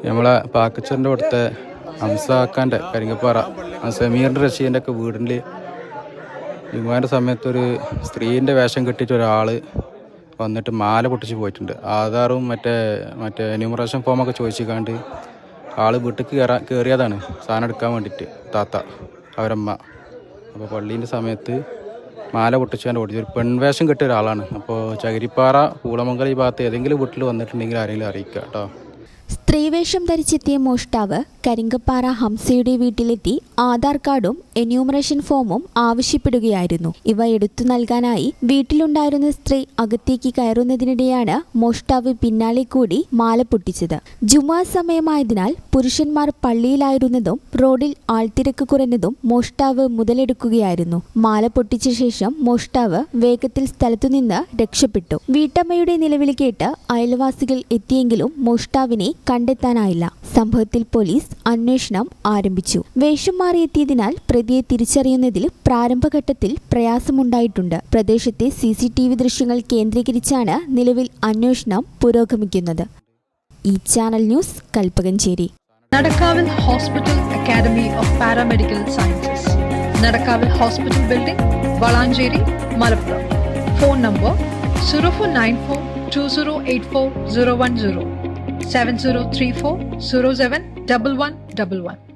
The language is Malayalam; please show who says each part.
Speaker 1: നമ്മളെ പാക്കച്ചറിൻ്റെ അടുത്തെ ഹംസാക്കാൻ്റെ കരിങ്കപ്പാറ സമീറിൻ്റെ റഷീദിൻ്റെ ഒക്കെ വീടിൽ ജുമാൻ്റെ സമയത്തൊരു സ്ത്രീൻ്റെ വേഷം കെട്ടിയിട്ട് ഒരാൾ വന്നിട്ട് മാല പൊട്ടിച്ച് പോയിട്ടുണ്ട്. ആധാറും മറ്റേ എന്യൂമറേഷൻ ഫോമൊക്കെ ചോദിച്ചിക്കാണ്ട് ആൾ വീട്ടിൽ കയറിയതാണ് സാധനം എടുക്കാൻ വേണ്ടിയിട്ട് താത്ത അവരമ്മ. അപ്പോൾ പള്ളീൻ്റെ സമയത്ത് മാല പൊട്ടിച്ചാണ്ട് ഓടിച്ചു. ഒരു പെൺവേഷം കെട്ടിയ ഒരാളാണ്. അപ്പോൾ ചകിരിപ്പാറ പൂളമംഗലം ഈ ഭാഗത്ത് ഏതെങ്കിലും വീട്ടിൽ വന്നിട്ടുണ്ടെങ്കിൽ ആരെങ്കിലും അറിയിക്കുക കേട്ടോ.
Speaker 2: സ്ത്രീവേഷം ധരിച്ചെത്തിയ മോഷ്ടാവ് കരിങ്കപ്പാറ ഹംസയുടെ വീട്ടിലെത്തി ആധാർ കാർഡും എന്യൂമറേഷൻ ഫോമും ആവശ്യപ്പെടുകയായിരുന്നു. ഇവ എടുത്തു നൽകാനായി വീട്ടിലുണ്ടായിരുന്ന സ്ത്രീ അകത്തേക്ക് കയറുന്നതിനിടെയാണ് മോഷ്ടാവ് പിന്നാലെ കൂടി മാല പൊട്ടിച്ചത്. ജുമാ സമയമായതിനാൽ പുരുഷന്മാർ പള്ളിയിലായിരുന്നതും റോഡിൽ ആൾത്തിരക്ക് കുറഞ്ഞതും മോഷ്ടാവ് മുതലെടുക്കുകയായിരുന്നു. മാല പൊട്ടിച്ച ശേഷം മോഷ്ടാവ് വേഗത്തിൽ സ്ഥലത്തുനിന്ന് രക്ഷപ്പെട്ടു. വീട്ടമ്മയുടെ നിലവിളി കേട്ട് അയൽവാസികൾ എത്തിയെങ്കിലും മോഷ്ടാവിനെ കണ്ടെത്താനായില്ല. സംഭവത്തിൽ പോലീസ് അന്വേഷണം ആരംഭിച്ചു. വേഷം മാറിയെത്തിയതിനാൽ പ്രതിയെ തിരിച്ചറിയുന്നതിൽ പ്രാരംഭഘട്ടത്തിൽ പ്രയാസമുണ്ടായിട്ടുണ്ട്. പ്രദേശത്തെ CCTV ദൃശ്യങ്ങൾ കേന്ദ്രീകരിച്ചാണ് നിലവിൽ അന്വേഷണം പുരോഗമിക്കുന്നത്. ഈ channel news Kalpakanchery.
Speaker 3: Nadakkavil hospital academy of paramedical sciences, Nadakkavil hospital building, Valanchery, Malappuram. Phone number 04942084 010 7034 07 1111.